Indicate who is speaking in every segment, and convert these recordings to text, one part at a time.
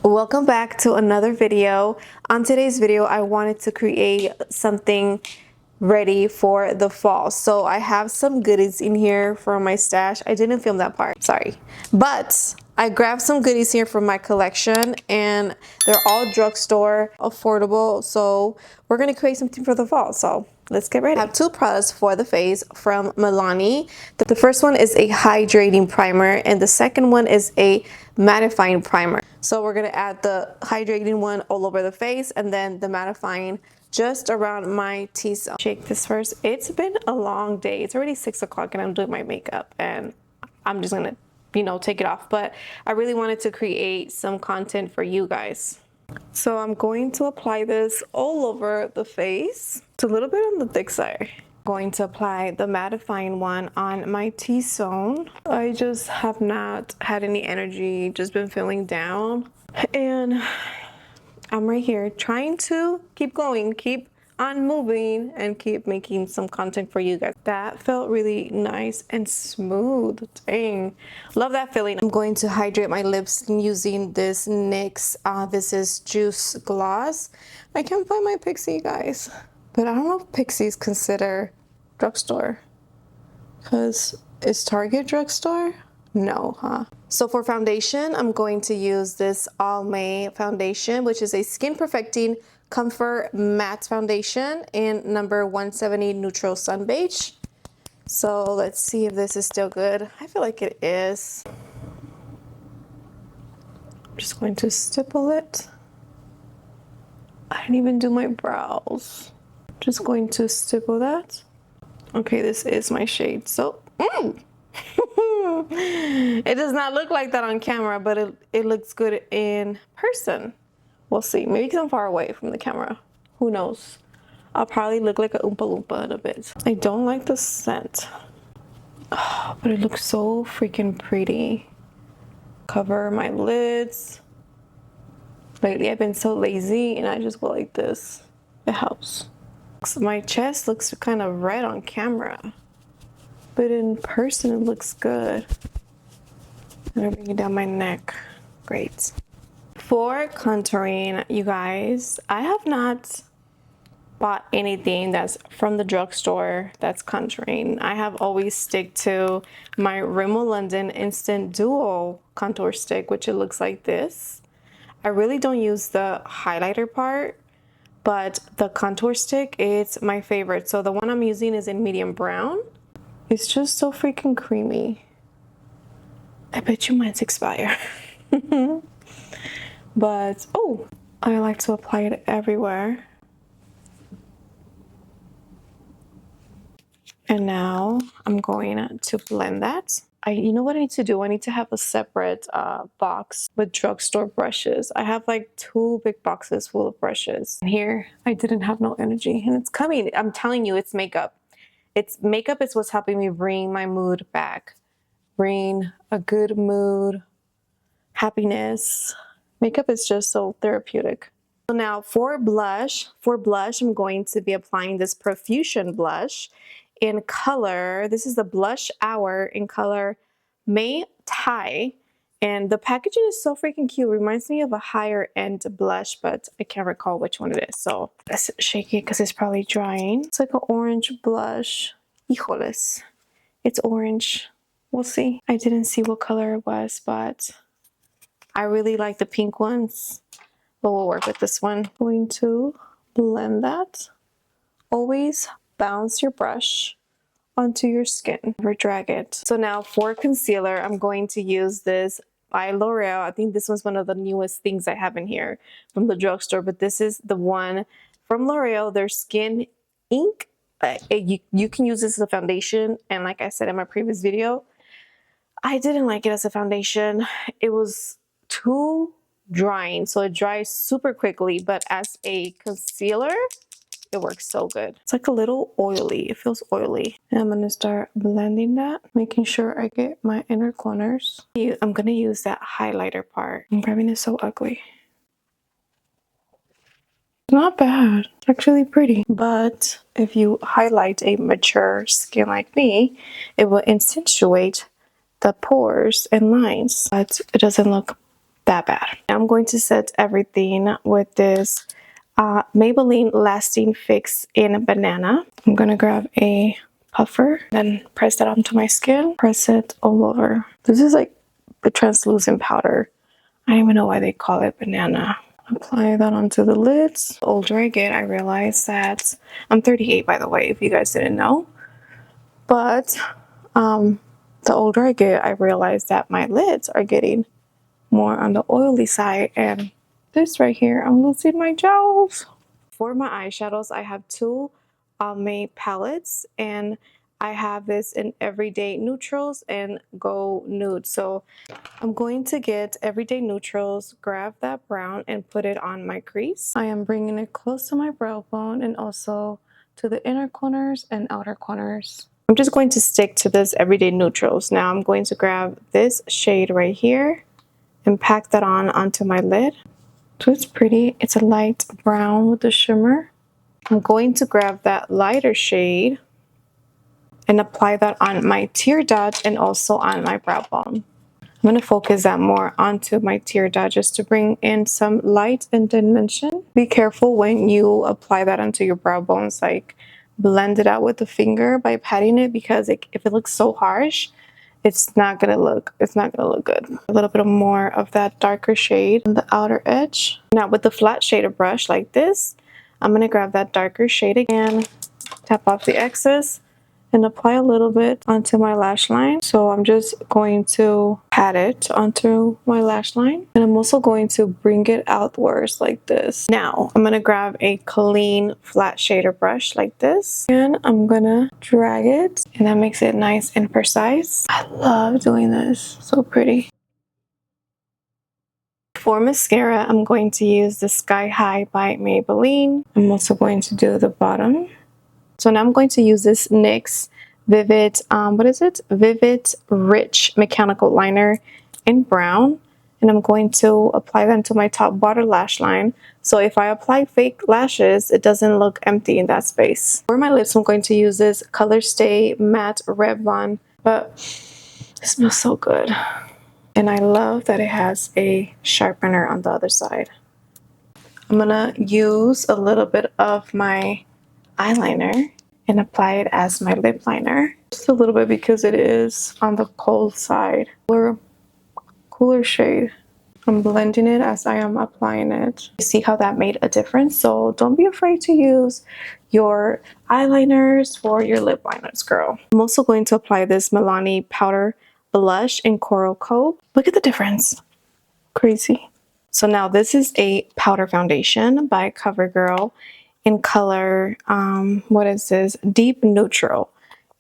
Speaker 1: Welcome back to another video. On today's video, I wanted to create something ready for the fall. So I have some goodies in here from my stash. I didn't film that part, sorry. But I grabbed some goodies here from my collection and they're all drugstore affordable. So we're gonna create something for the fall. So let's get ready. I have two products for the face from Milani. The first one is a hydrating primer and the second one is a mattifying primer. So we're gonna add the hydrating one all over the face and then the mattifying just around my T-zone. Shake this first. It's been a long day. It's already 6 o'clock and I'm doing my makeup and I'm just gonna, take it off. But I really wanted to create some content for you guys. So I'm going to apply this all over the face. It's a little bit on the thick side. Going to apply the mattifying one on my T-zone. I just have not had any energy, just been feeling down. And I'm right here trying to keep going, keep on moving, and keep making some content for you guys. That felt really nice and smooth. Dang, love that feeling. I'm going to hydrate my lips using this NYX, this is Juice Gloss. I can't find my Pixie, guys. But I don't know if Pixie's consider drugstore. Because is Target drugstore? No, huh? So for foundation, I'm going to use this Almay foundation, which is a skin perfecting comfort matte foundation in number 170 Neutral Sun Beige. So let's see if this is still good. I feel like it is. I'm just going to stipple it. I didn't even do my brows. Just going to stipple that. Okay, this is my shade. So, it does not look like that on camera, but it looks good in person. We'll see. Maybe because I'm far away from the camera. Who knows? I'll probably look like a Oompa Loompa in a bit. I don't like the scent. Oh, but it looks so freaking pretty. Cover my lids. Lately, I've been so lazy and I just go like this. It helps. So my chest looks kind of red on camera, but in person it looks good. I'm gonna bring it down my neck. Great. For contouring, you guys, I have not bought anything that's from the drugstore that's contouring. I have always stick to my Rimmel London Instant Duo contour stick, which it looks like this. I really don't use the highlighter part, but the contour stick, it's my favorite. So the one I'm using is in medium brown. It's just so freaking creamy. I bet you mine's expire. But, oh, I like to apply it everywhere. And now I'm going to blend that. You know what I need to do? I need to have a separate box with drugstore brushes. I have like 2 big boxes full of brushes. And here, I didn't have no energy and it's coming. I'm telling you, it's makeup. Makeup is what's helping me bring my mood back. Bring a good mood, happiness. Makeup is just so therapeutic. So now for blush, I'm going to be applying this Profusion blush in color. This is the Blush Hour in color May Tai. And the packaging is so freaking cute. It reminds me of a higher end blush, but I can't recall which one it is. So let's shake it because it's probably drying. It's like an orange blush. Hijoles. It's orange. We'll see. I didn't see what color it was, but I really like the pink ones. But we'll work with this one. Going to blend that. Always bounce your brush onto your skin. Never drag it. So now for concealer, I'm going to use this by L'Oreal. I think this one's one of the newest things I have in here from the drugstore, but this is the one from L'Oreal, their Skin Ink. You can use this as a foundation, and like I said in my previous video, I didn't like it as a foundation. It was too drying, so it dries super quickly, but as a concealer, it works so good. It's like a little oily. It feels oily. And I'm gonna start blending that, making sure I get my inner corners. I'm gonna use that highlighter part. I'm grabbing it so ugly. Not bad. It's actually pretty. But if you highlight a mature skin like me, it will accentuate the pores and lines, but it doesn't look that bad. I'm going to set everything with this Maybelline Lasting Fix in Banana. I'm gonna grab a puffer, then press that onto my skin, press it all over. This is like the translucent powder. I don't even know why they call it banana. Apply that onto the lids. The older I get, I realize that I'm 38, by the way, if you guys didn't know. But the older I get, I realize that my lids are getting more on the oily side, and this right here, I'm losing my jowls. For my eyeshadows, I have two Almay palettes, and I have this in Everyday Neutrals and Go Nude. So I'm going to get Everyday Neutrals, grab that brown, and put it on my crease. I am bringing it close to my brow bone and also to the inner corners and outer corners. I'm just going to stick to this Everyday Neutrals. Now I'm going to grab this shade right here and pack that onto my lid. So it's pretty. It's a light brown with the shimmer. I'm going to grab that lighter shade and apply that on my tear dot and also on my brow bone. I'm going to focus that more onto my tear dot just to bring in some light and dimension. Be careful when you apply that onto your brow bones, like blend it out with the finger by patting it, because if it looks so harsh, it's not gonna look good. A little bit more of that darker shade on the outer edge. Now with the flat shader brush like this, I'm gonna grab that darker shade again, tap off the excess, and apply a little bit onto my lash line. So I'm just going to pat it onto my lash line, and I'm also going to bring it outwards like this. Now I'm gonna grab a clean flat shader brush like this, and I'm gonna drag it, and that makes it nice and precise. I love doing this, so pretty. For mascara, I'm going to use the Sky High by Maybelline. I'm also going to do the bottom. So now I'm going to use this NYX Vivid, Vivid Rich Mechanical Liner in brown. And I'm going to apply that to my top water lash line. So if I apply fake lashes, it doesn't look empty in that space. For my lips, I'm going to use this Color Stay Matte Revlon. But it smells so good. And I love that it has a sharpener on the other side. I'm gonna use a little bit of my eyeliner and apply it as my lip liner. Just a little bit because it is on the cold side. Cooler shade. I'm blending it as I am applying it. You see how that made a difference? So don't be afraid to use your eyeliners for your lip liners, girl. I'm also going to apply this Milani Powder Blush in Coral Cove. Look at the difference. Crazy. So now this is a powder foundation by CoverGirl in color, what is this? Deep Neutral.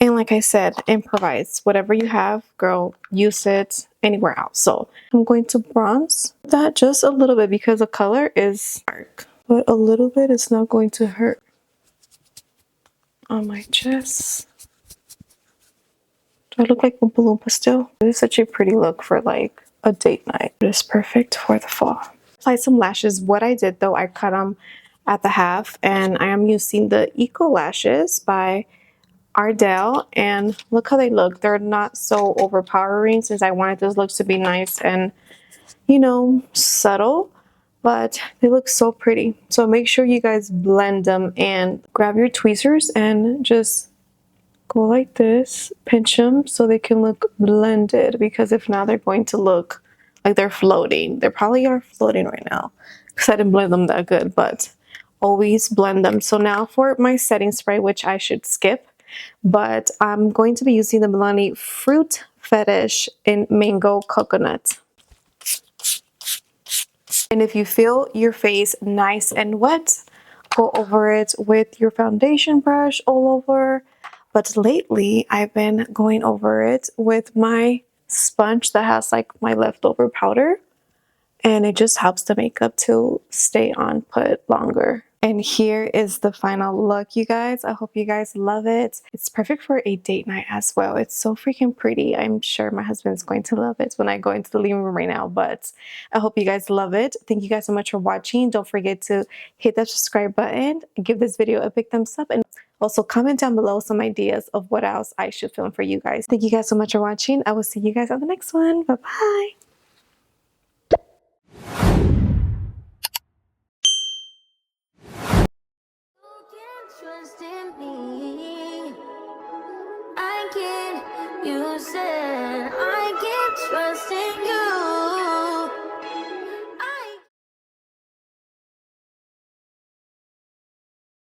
Speaker 1: And like I said, improvise. Whatever you have, girl, use it anywhere else. So I'm going to bronze that just a little bit because the color is dark. But a little bit is not going to hurt on my chest. Do I look like Oompa Loompa still? This is such a pretty look for like a date night. It is perfect for the fall. Apply some lashes. What I did though, I cut them at the half, and I am using the Eco Lashes by Ardell, and look how they look. They're not so overpowering since I wanted this look to be nice and, you know, subtle, but they look so pretty. So make sure you guys blend them and grab your tweezers and just go like this, pinch them so they can look blended, because if not, they're going to look like they're floating. They probably are floating right now because I didn't blend them that good, but always blend them. So now for my setting spray, which I should skip, but I'm going to be using the Milani Fruit Fetish in Mango Coconut. And if you feel your face nice and wet, go over it with your foundation brush all over. But lately, I've been going over it with my sponge that has like my leftover powder. And it just helps the makeup to stay on put longer. And here is the final look, you guys. I hope you guys love it. It's perfect for a date night as well. It's so freaking pretty. I'm sure my husband's going to love it when I go into the living room right now, but I hope you guys love it. Thank you guys so much for watching. Don't forget to hit that subscribe button, give this video a big thumbs up, and also comment down below some ideas of what else I should film for you guys. Thank you guys so much for watching. I will see you guys on the next one. Bye-bye.
Speaker 2: Trust in me. I can't, you said I can't trust in you.